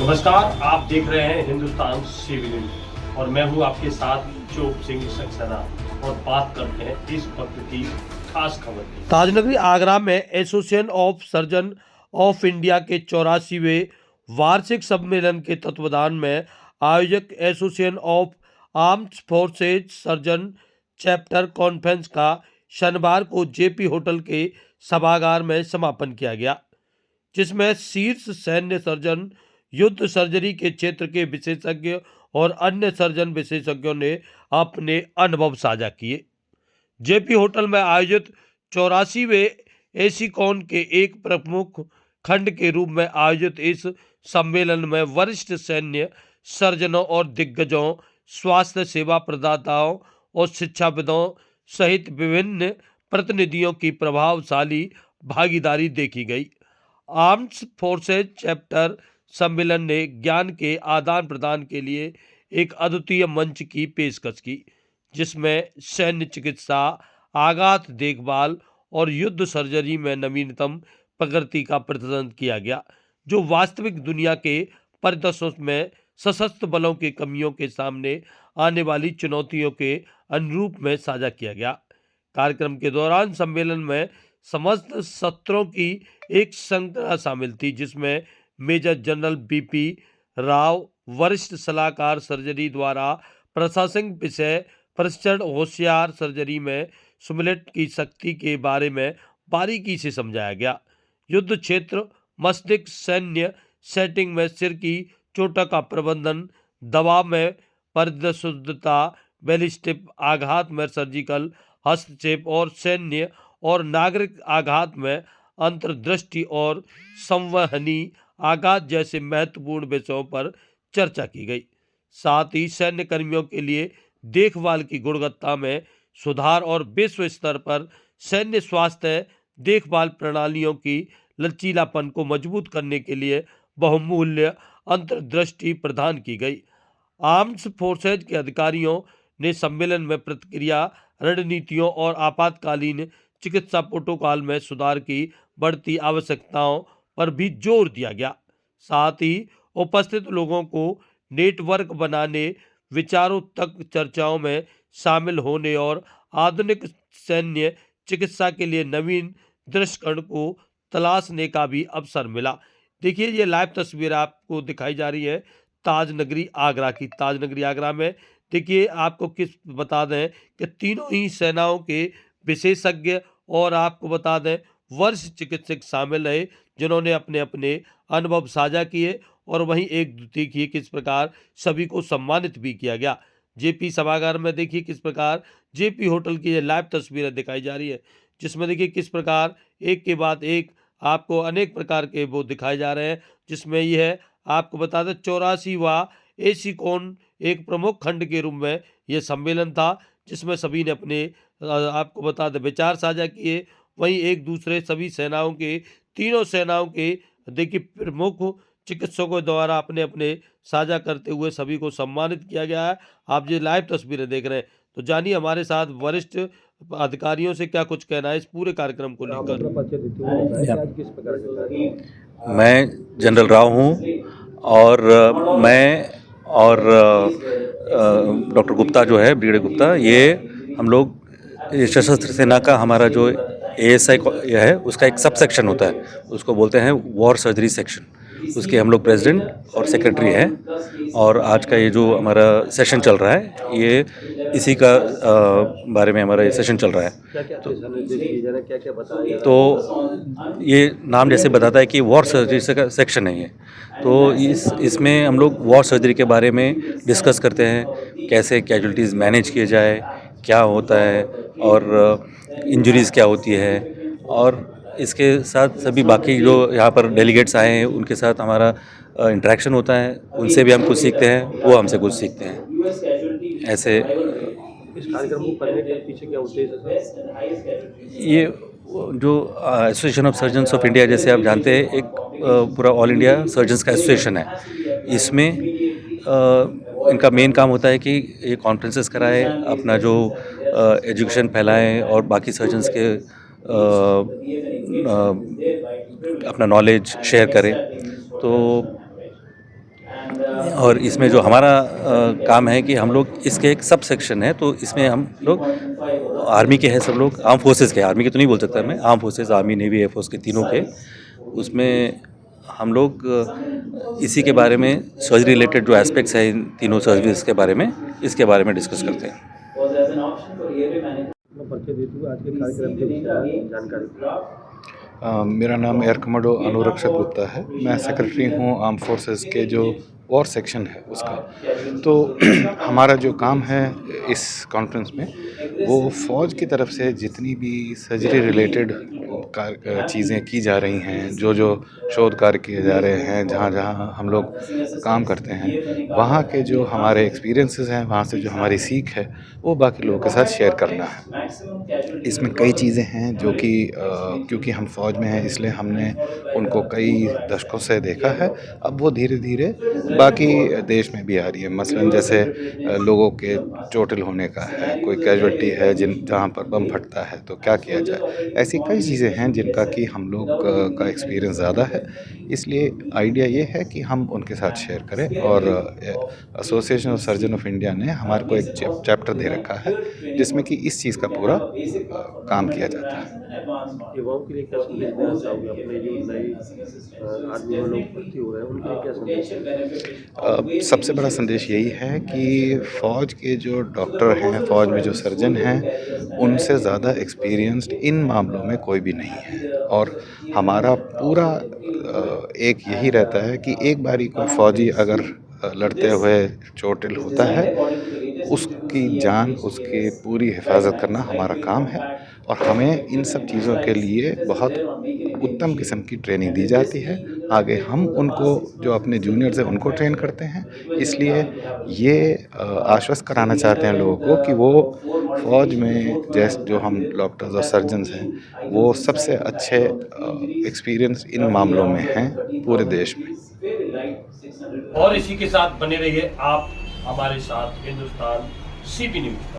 नमस्कार, आप देख रहे हैं हिंदुस्तान सिविल न्यूज और मैं हूं आपके साथ चोप सिंह सक्सेना और बात करते हैं इस वक्त की खास खबर की। ताजनगरी आगरा में association of surgeon of India के 84वें वार्षिक सम्मेलन के तत्वावधान में आयोजक association of armed forces surgeon chapter conference का शनिवार को जेपी होटल के सभागार में समापन किया गया, जिसमें शीर्ष सैन्य सर्जन, युद्ध सर्जरी के क्षेत्र के विशेषज्ञ और अन्य सर्जन विशेषज्ञों ने अपने अनुभव साझा किए। जेपी होटल में आयोजित 84वें एसीकॉन के एक प्रमुख खंड के रूप में आयोजित इस सम्मेलन में वरिष्ठ सैन्य सर्जनों और दिग्गजों, स्वास्थ्य सेवा प्रदाताओं और शिक्षाविदों सहित विभिन्न प्रतिनिधियों की प्रभावशाली भागीदारी देखी गई। आर्म्ड फोर्सेज चैप्टर सम्मेलन ने ज्ञान के आदान प्रदान के लिए एक अद्वितीय मंच की पेशकश की, जिसमें सैन्य चिकित्सा, आघात देखभाल और युद्ध सर्जरी में नवीनतम प्रगति का प्रदर्शन किया गया, जो वास्तविक दुनिया के परिदृश्यों में सशस्त्र बलों की कमियों के सामने आने वाली चुनौतियों के अनुरूप में साझा किया गया। कार्यक्रम के दौरान सम्मेलन में समस्त सत्रों की एक श्रृंखला शामिल थी, जिसमें मेजर जनरल बीपी राव, वरिष्ठ सलाहकार सर्जरी द्वारा प्रशासनिक विषय प्रशिक्षण, होशियार सर्जरी में सिमुलेट की शक्ति के बारे में बारीकी से समझाया गया। युद्ध क्षेत्र, मस्तिष्क, सैन्य सेटिंग में सिर की चोटों का प्रबंधन, दबाव में परिशुद्धता, बैलिस्टिक आघात में सर्जिकल हस्तक्षेप और सैन्य और नागरिक आघात में अंतर्दृष्टि और संवहनी आघात जैसे महत्वपूर्ण विषयों पर चर्चा की गई। साथ ही सैन्य कर्मियों के लिए देखभाल की गुणवत्ता में सुधार और विश्व स्तर पर सैन्य स्वास्थ्य देखभाल प्रणालियों की लचीलापन को मजबूत करने के लिए बहुमूल्य अंतर्दृष्टि प्रदान की गई। आर्म्ड फोर्सेज के अधिकारियों ने सम्मेलन में प्रतिक्रिया रणनीतियों और आपातकालीन चिकित्सा प्रोटोकॉल में सुधार की बढ़ती आवश्यकताओं पर भी जोर दिया गया। साथ ही उपस्थित लोगों को नेटवर्क बनाने, विचारों तक चर्चाओं में शामिल होने और आधुनिक सैन्य चिकित्सा के लिए नवीन दृष्टिकोण को तलाशने का भी अवसर मिला। देखिए, ये लाइव तस्वीर आपको दिखाई जा रही है ताजनगरी आगरा की। ताजनगरी आगरा में देखिए, आपको किस बता दें कि तीनों ही सेनाओं के विशेषज्ञ और आपको बता दें वरिष्ठ चिकित्सक शामिल रहे, जिन्होंने अपने अपने अनुभव साझा किए और वहीं एक देखिए किस प्रकार सभी को सम्मानित भी किया गया। जेपी सभागार में देखिए किस प्रकार जेपी होटल की ये लाइव तस्वीरें दिखाई जा रही है, जिसमें देखिए किस प्रकार एक के बाद एक आपको अनेक प्रकार के वो दिखाए जा रहे हैं, जिसमें यह है आपको बता दें 84वां एसीकॉन एक प्रमुख खंड के रूप में यह सम्मेलन था, जिसमें सभी ने अपने आपको बता दें विचार साझा किए। वहीं एक दूसरे सभी सेनाओं के, तीनों सेनाओं के देखिए प्रमुख चिकित्सकों द्वारा अपने अपने साझा करते हुए सभी को सम्मानित किया गया है। आप जो लाइव तस्वीरें देख रहे हैं, तो जानिए हमारे साथ वरिष्ठ अधिकारियों से क्या कुछ कहना है इस पूरे कार्यक्रम को लेकर। मैं जनरल राव हूँ और मैं और डॉक्टर गुप्ता जो है, ब्रिगेडियर गुप्ता, ये हम लोग सशस्त्र सेना का हमारा जो एएसआई है उसका एक सब सेक्शन होता है, उसको बोलते हैं वॉर सर्जरी सेक्शन। उसके हम लोग प्रेसिडेंट और सेक्रेटरी हैं और आज का ये जो हमारा सेशन चल रहा है ये इसी का बारे में हमारा ये सेशन चल रहा है। तो ये नाम जैसे बताता है कि वॉर सर्जरी का सेक्शन है ये, तो इसमें हम लोग वॉर सर्जरी के बारे में डिस्कस करते हैं, कैसे कैजुअल्टीज़ मैनेज किए जाए, क्या होता है और इंजरीज़ क्या होती है, और इसके साथ सभी बाकी जो यहाँ पर डेलीगेट्स आए हैं उनके साथ हमारा इंटरेक्शन होता है, उनसे भी हम कुछ सीखते हैं, वो हमसे कुछ सीखते हैं। ऐसे इस कार्यक्रम को करने के पीछे क्या उद्देश्य है? ये जो association of surgeons of India, जैसे आप जानते हैं, एक पूरा ऑल इंडिया सर्जन्स का एसोसिएशन है। इसमें इनका मेन काम होता है कि ये कॉन्फ्रेंसेस कराएं, अपना जो एजुकेशन फैलाएं और बाकी सर्जन्स के अपना नॉलेज शेयर करें। तो और इसमें जो हमारा काम है कि हम लोग इसके एक सब सेक्शन है, तो इसमें हम लोग आर्मी के हैं, सब लोग आर्म फोर्सेस के, आर्मी के तो नहीं बोल सकता मैं, arm forces, army, navy, air force के तीनों के, उसमें हम लोग इसी के बारे में सर्जरी रिलेटेड जो एस्पेक्ट्स हैं इन तीनों सर्विस के बारे में, इसके बारे में डिस्कस करते हैं। परिचय देते हुए आज के कार्यक्रम के विषय में जानकारी। मेरा नाम एयर कमांडो अनुरक्षक गुप्ता है। मैं सेक्रेटरी हूँ आर्म फोर्सेस के जो वॉर सेक्शन है उसका। तो हमारा जो काम है इस कॉन्फ्रेंस में वो फ़ौज की तरफ से जितनी भी सर्जरी रिलेटेड चीज़ें की जा रही हैं, जो शोध कार्य किए जा रहे हैं, जहाँ जहाँ हम लोग काम करते हैं, वहाँ के जो हमारे एक्सपीरियंसेस हैं, वहाँ से जो हमारी सीख है, वो बाकी लोगों के साथ शेयर करना है। इसमें कई चीज़ें हैं जो कि क्योंकि हम फ़ौज में हैं इसलिए हमने उनको कई दशकों से देखा है। अब वो धीरे धीरे बाकी देश में भी आ रही है। मसलन जैसे लोगों के चोटिल होने का है, कोई कैजुअल्टी है जहाँ पर बम फटता है तो क्या किया जाए। ऐसी कई चीज़ें हैं जिनका कि हम लोग का एक्सपीरियंस ज़्यादा है, इसलिए आइडिया ये है कि हम उनके साथ शेयर करें। और association of surgeon of India ने हमारे को एक चैप्टर दे रखा है जिसमें कि इस चीज़ का पूरा काम किया जाता है। युवाओं के लिए क्या संदेश देना चाहोगे? अपने जो नए आदमी में लोग भर्ती हो रहे हैं उनके लिए क्या संदेश? सबसे बड़ा संदेश यही है कि फ़ौज के जो डॉक्टर हैं, फ़ौज में जो सर्जन हैं, उनसे ज़्यादा एक्सपीरियंस्ड इन मामलों में कोई भी नहीं है। और हमारा पूरा एक यही रहता है कि एक बारी को फ़ौजी अगर लड़ते हुए चोटिल होता है, उसकी जान, उसकी पूरी हिफाजत करना हमारा काम है। और हमें इन सब चीज़ों के लिए बहुत उत्तम किस्म की ट्रेनिंग दी जाती है। आगे हम उनको जो अपने जूनियर्स हैं उनको ट्रेन करते हैं। इसलिए ये आश्वस्त कराना चाहते हैं लोगों को कि वो फ़ौज में जैसे जो हम डॉक्टर्स और सर्जन्स हैं, वो सबसे अच्छे एक्सपीरियंस इन मामलों में हैं पूरे देश में। और इसी के साथ बने रहिए आप हमारे साथ हिंदुस्तान CP न्यूज़।